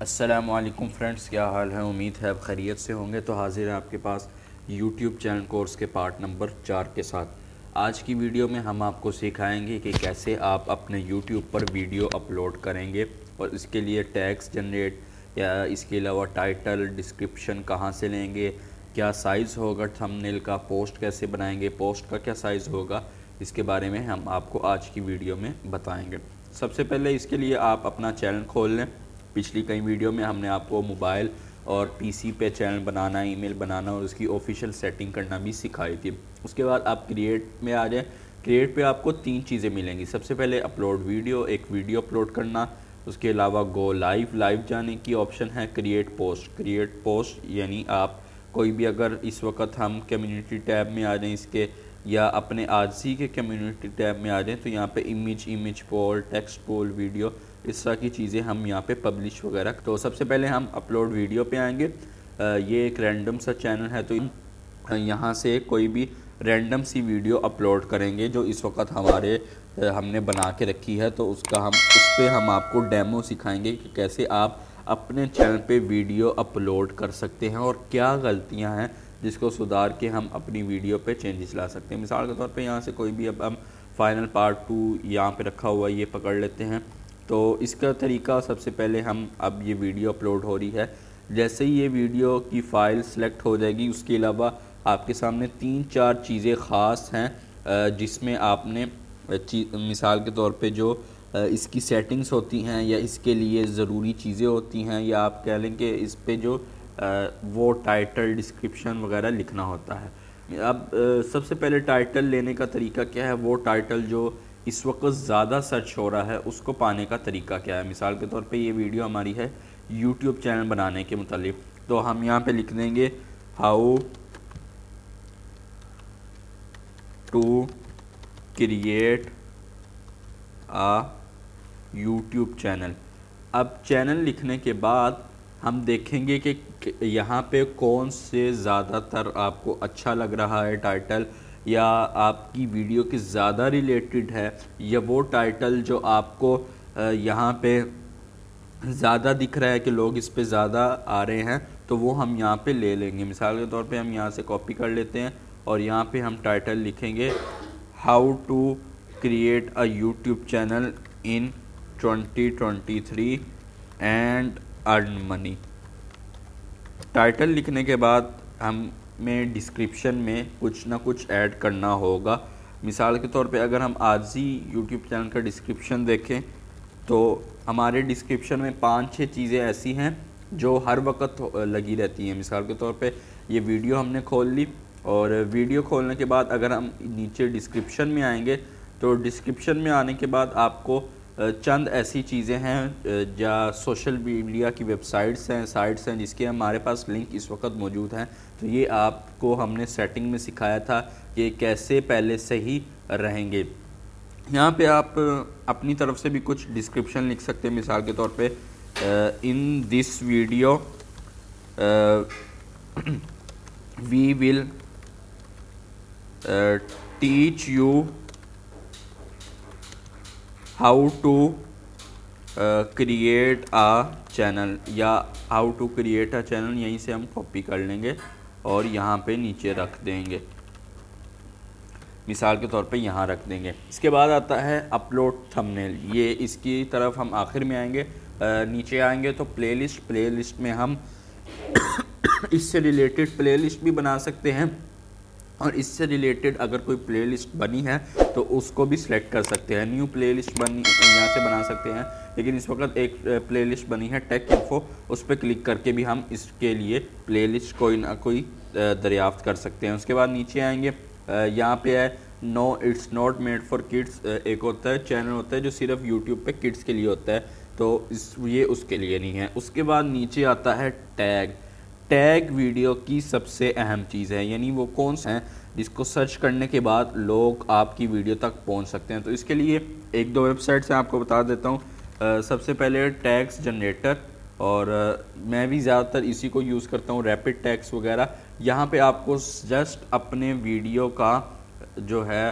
अस्सलामुअलैकुम फ्रेंड्स, क्या हाल है। उम्मीद है आप खैरियत से होंगे। तो हाजिर है आपके पास यूट्यूब चैनल कोर्स के पार्ट नंबर 4 के साथ। आज की वीडियो में हम आपको सिखाएंगे कि कैसे आप अपने यूट्यूब पर वीडियो अपलोड करेंगे और इसके लिए टैग्स जनरेट या इसके अलावा टाइटल डिस्क्रिप्शन कहाँ से लेंगे, क्या साइज़ होगा थंबनेल का, पोस्ट कैसे बनाएंगे, पोस्ट का क्या साइज़ होगा, इसके बारे में हम आपको आज की वीडियो में बताएंगे। सबसे पहले इसके लिए आप अपना चैनल खोल लें। पिछली कई वीडियो में हमने आपको मोबाइल और पीसी पे चैनल बनाना, ईमेल बनाना और उसकी ऑफिशियल सेटिंग करना भी सिखाई थी। उसके बाद आप क्रिएट में आ जाएं। क्रिएट पे आपको 3 चीज़ें मिलेंगी। सबसे पहले अपलोड वीडियो, एक वीडियो अपलोड करना। उसके अलावा गो लाइव जाने की ऑप्शन है। क्रिएट पोस्ट यानी आप कोई भी, अगर इस वक्त हम कम्युनिटी टैब में आ जाएं इसके, या अपने आरसी के कम्युनिटी टैब में आ जाएं, तो यहाँ पे इमेज पोल, टेक्स्ट पोल, वीडियो, इस तरह की चीज़ें हम यहाँ पे पब्लिश वगैरह। तो सबसे पहले हम अपलोड वीडियो पे आएंगे। ये एक रैंडम सा चैनल है, तो यहाँ से कोई भी रैंडम सी वीडियो अपलोड करेंगे जो इस वक्त हमने बना के रखी है। तो उस पर हम आपको डेमो सिखाएंगे कि कैसे आप अपने चैनल पे वीडियो अपलोड कर सकते हैं और क्या गलतियाँ हैं जिसको सुधार के हम अपनी वीडियो पे चेंजेस ला सकते हैं। मिसाल के तौर पे यहाँ से कोई भी, अब हम फाइनल पार्ट 2 यहाँ पे रखा हुआ ये पकड़ लेते हैं। तो इसका तरीका, सबसे पहले हम, अब ये वीडियो अपलोड हो रही है, जैसे ही ये वीडियो की फ़ाइल सेलेक्ट हो जाएगी, उसके अलावा आपके सामने 3-4 चीज़ें ख़ास हैं जिसमें आपने मिसाल के तौर पे जो इसकी सेटिंग्स होती हैं या इसके लिए ज़रूरी चीज़ें होती हैं, या आप कह लें कि इस पे जो वो टाइटल डिस्क्रिप्शन वगैरह लिखना होता है। अब सबसे पहले टाइटल लेने का तरीका क्या है, वो टाइटल जो इस वक्त ज़्यादा सर्च हो रहा है उसको पाने का तरीका क्या है। मिसाल के तौर पे ये वीडियो हमारी है यूट्यूब चैनल बनाने के मुतालिक, तो हम यहाँ पे लिख देंगे how to create a YouTube channel. अब चैनल लिखने के बाद हम देखेंगे कि यहाँ पे कौन से ज़्यादातर आपको अच्छा लग रहा है टाइटल, या आपकी वीडियो के ज़्यादा रिलेटेड है, या वो टाइटल जो आपको यहाँ पे ज़्यादा दिख रहा है कि लोग इस पे ज़्यादा आ रहे हैं, तो वो हम यहाँ पे ले लेंगे। मिसाल के तौर पे हम यहाँ से कॉपी कर लेते हैं और यहाँ पे हम टाइटल लिखेंगे how to create a YouTube channel in 2023 and earn money. Title लिखने के बाद हमें डिस्क्रिप्शन में कुछ ना कुछ ऐड करना होगा। मिसाल के तौर पे अगर हम आज ही यूट्यूब चैनल का डिस्क्रिप्शन देखें तो हमारे डिस्क्रिप्शन में 5-6 चीज़ें ऐसी हैं जो हर वक्त लगी रहती हैं। मिसाल के तौर पे ये वीडियो हमने खोल ली, और वीडियो खोलने के बाद अगर हम नीचे डिस्क्रिप्शन में आएंगे तो डिस्क्रिप्शन में आने के बाद आपको चंद ऐसी चीज़ें हैं या सोशल मीडिया की वेबसाइट्स हैं, साइट्स हैं, जिसके हमारे पास लिंक इस वक्त मौजूद हैं। तो ये आपको हमने सेटिंग में सिखाया था कि कैसे पहले से ही रहेंगे। यहाँ पे आप अपनी तरफ से भी कुछ डिस्क्रिप्शन लिख सकते हैं। मिसाल के तौर पे in this video we will teach you how to create a channel, या how to create a channel यहीं से हम कॉपी कर लेंगे और यहाँ पे नीचे रख देंगे। मिसाल के तौर पे यहाँ रख देंगे। इसके बाद आता है अपलोड थंबनेल। ये इसकी तरफ हम आखिर में आएंगे। नीचे आएंगे तो प्लेलिस्ट में हम इससे रिलेटेड प्लेलिस्ट भी बना सकते हैं, और इससे रिलेटेड अगर कोई प्लेलिस्ट बनी है तो उसको भी सिलेक्ट कर सकते हैं। न्यू प्लेलिस्ट बनी यहाँ से बना सकते हैं, लेकिन इस वक्त एक प्लेलिस्ट बनी है टेक इन्फो, उस पर क्लिक करके भी हम इसके लिए प्लेलिस्ट कोई ना कोई दरियाफ्त कर सकते हैं। उसके बाद नीचे आएंगे, यहाँ पे है no it's not made for kids. एक होता है चैनल होता है जो सिर्फ यूट्यूब पे किड्स के लिए होता है, तो ये उसके लिए नहीं है। उसके बाद नीचे आता है टैग वीडियो की सबसे अहम चीज़ है, यानी वो कौन सा है जिसको सर्च करने के बाद लोग आपकी वीडियो तक पहुंच सकते हैं। तो इसके लिए 1-2 वेबसाइट से आपको बता देता हूँ। सबसे पहले टैग्स जनरेटर, और मैं भी ज़्यादातर इसी को यूज़ करता हूँ, रैपिड टैग्स वगैरह। यहाँ पे आपको जस्ट अपने वीडियो का जो है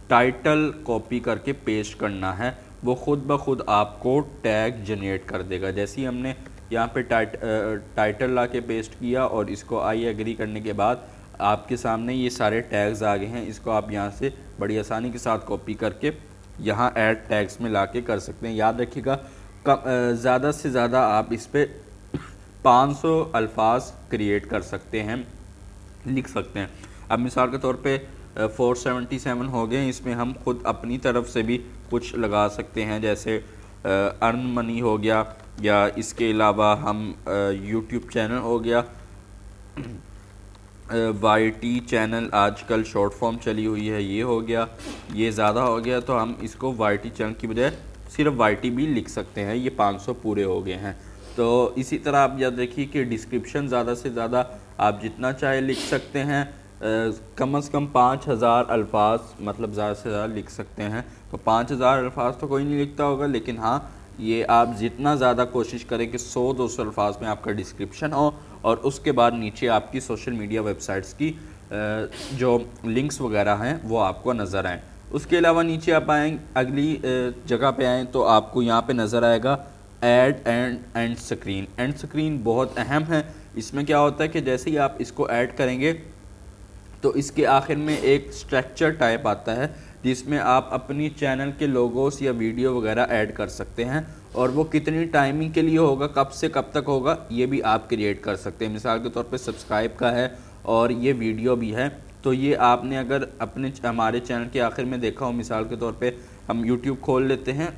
टाइटल कॉपी करके पेस्ट करना है वो खुद ब खुद आपको टैग जनरेट कर देगा। जैसे ही हमने यहाँ पे टाइटल ला के पेस्ट किया और इसको आई एग्री करने के बाद आपके सामने ये सारे टैग्स आ गए हैं। इसको आप यहाँ से बड़ी आसानी के साथ कॉपी करके यहाँ ऐड टैग्स में ला के कर सकते हैं। याद रखिएगा ज़्यादा से ज़्यादा आप इस पर 500 अल्फाज क्रिएट कर सकते हैं, लिख सकते हैं। अब मिसाल के तौर पे 477 हो गए, इसमें हम खुद अपनी तरफ से भी कुछ लगा सकते हैं, जैसे अर्न मनी हो गया, या इसके अलावा हम यूट्यूब चैनल हो गया, YT चैनल आजकल शॉर्ट फॉर्म चली हुई है, ये हो गया। ये ज़्यादा हो गया तो हम इसको YT चैनल की बजाय सिर्फ YT भी लिख सकते हैं। ये 500 पूरे हो गए हैं। तो इसी तरह आप याद रखिए कि डिस्क्रिप्शन ज़्यादा से ज़्यादा आप जितना चाहे लिख सकते हैं, कम से कम 5000 अल्फाज, मतलब ज़्यादा से ज़्यादा लिख सकते हैं। तो 5000 अल्फाज तो कोई नहीं लिखता होगा, लेकिन हाँ, ये आप जितना ज़्यादा कोशिश करें कि 100-200 अल्फाज में आपका डिस्क्रिप्शन हो और उसके बाद नीचे आपकी सोशल मीडिया वेबसाइट्स की जो लिंक्स वगैरह हैं वो आपको नज़र आएँ। उसके अलावा नीचे आप आएँ, अगली जगह पे आएँ तो आपको यहाँ पे नज़र आएगा add and screen. And screen बहुत अहम है। इसमें क्या होता है कि जैसे ही आप इसको ऐड करेंगे तो इसके आखिर में एक स्ट्रक्चर टाइप आता है जिसमें आप अपनी चैनल के लोगोस या वीडियो वगैरह ऐड कर सकते हैं, और वो कितनी टाइमिंग के लिए होगा, कब से कब तक होगा, ये भी आप क्रिएट कर सकते हैं। मिसाल के तौर पे सब्सक्राइब का है और ये वीडियो भी है, तो ये आपने अगर अपने हमारे चैनल के आखिर में देखा हो, मिसाल के तौर पे हम YouTube खोल लेते हैं,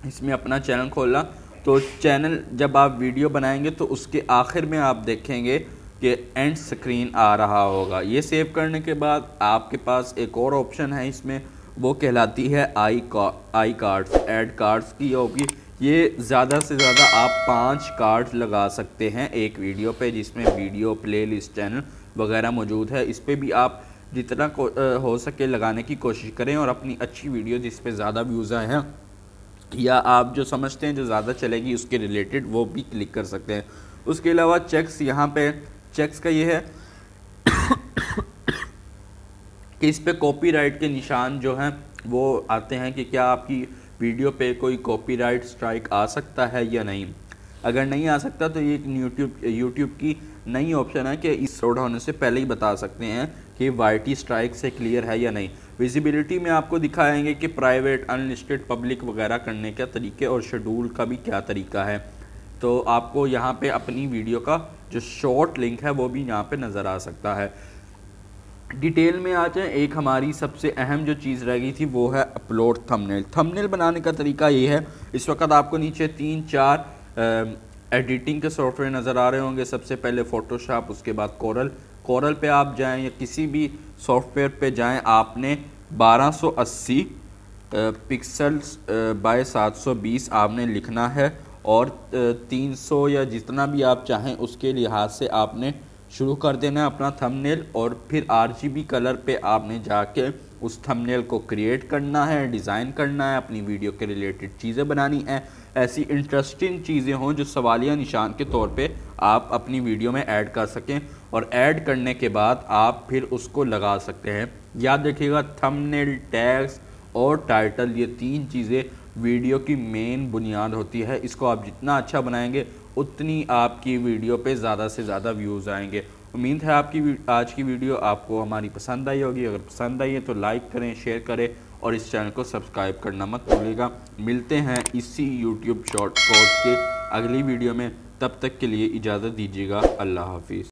इसमें अपना चैनल खोला, तो चैनल जब आप वीडियो बनाएंगे तो उसके आखिर में आप देखेंगे कि एंड स्क्रीन आ रहा होगा। ये सेव करने के बाद आपके पास एक और ऑप्शन है इसमें, वो कहलाती है आई कार्ड्स, ऐड कार्ड्स की होगी। ये ज़्यादा से ज़्यादा आप 5 कार्ड्स लगा सकते हैं एक वीडियो पे, जिसमें वीडियो, प्लेलिस्ट, चैनल वगैरह मौजूद है। इस पर भी आप जितना हो सके लगाने की कोशिश करें, और अपनी अच्छी वीडियो जिस पे ज़्यादा व्यूज़ आए हैं या आप जो समझते हैं जो ज़्यादा चलेगी उसके रिलेटेड, वो भी क्लिक कर सकते हैं। उसके अलावा चेक्स, यहाँ पे चेक्स का ये है कि इस पे कॉपीराइट के निशान जो हैं वो आते हैं कि क्या आपकी वीडियो पे कोई कॉपीराइट स्ट्राइक आ सकता है या नहीं। अगर नहीं आ सकता तो ये यूट्यूब की नई ऑप्शन है कि इस रोड होने से पहले ही बता सकते हैं कि YT स्ट्राइक से क्लियर है या नहीं। विजिबिलिटी में आपको दिखाएंगे कि प्राइवेट, अनलिस्टेड, पब्लिक वगैरह करने के तरीके और शेड्यूल का भी क्या तरीका है। तो आपको यहाँ पे अपनी वीडियो का जो शॉर्ट लिंक है वो भी यहाँ पे नज़र आ सकता है। डिटेल में आ जाए, एक हमारी सबसे अहम जो चीज़ रह गई थी वो है अपलोड थंबनेल। थंबनेल बनाने का तरीका ये है, इस वक्त आपको नीचे 3-4 एडिटिंग के सॉफ्टवेयर नज़र आ रहे होंगे। सबसे पहले फ़ोटोशॉप, उसके बाद कोरल पे आप जाएं या किसी भी सॉफ्टवेयर पे जाएं, आपने 1280 पिक्सल्स बाय 720 आपने लिखना है, और 300 या जितना भी आप चाहें उसके लिहाज से आपने शुरू कर देना है अपना थंबनेल, और फिर RGB कलर पे आपने जाके उस थंबनेल को क्रिएट करना है, डिज़ाइन करना है, अपनी वीडियो के रिलेटेड चीज़ें बनानी हैं, ऐसी इंटरेस्टिंग चीज़ें हों जो सवालिया निशान के तौर पे आप अपनी वीडियो में ऐड कर सकें, और ऐड करने के बाद आप फिर उसको लगा सकते हैं। याद रखिएगा, थंबनेल, टैग्स और टाइटल, ये 3 चीज़ें वीडियो की मेन बुनियाद होती है। इसको आप जितना अच्छा बनाएंगे उतनी आपकी वीडियो पे ज़्यादा से ज़्यादा व्यूज़ आएंगे। उम्मीद है आपकी आज की वीडियो आपको हमारी पसंद आई होगी। अगर पसंद आई है तो लाइक करें, शेयर करें और इस चैनल को सब्सक्राइब करना मत भूलिएगा। मिलते हैं इसी यूट्यूब शॉर्ट कोर्स के अगली वीडियो में, तब तक के लिए इजाज़त दीजिएगा। अल्लाह हाफिज़।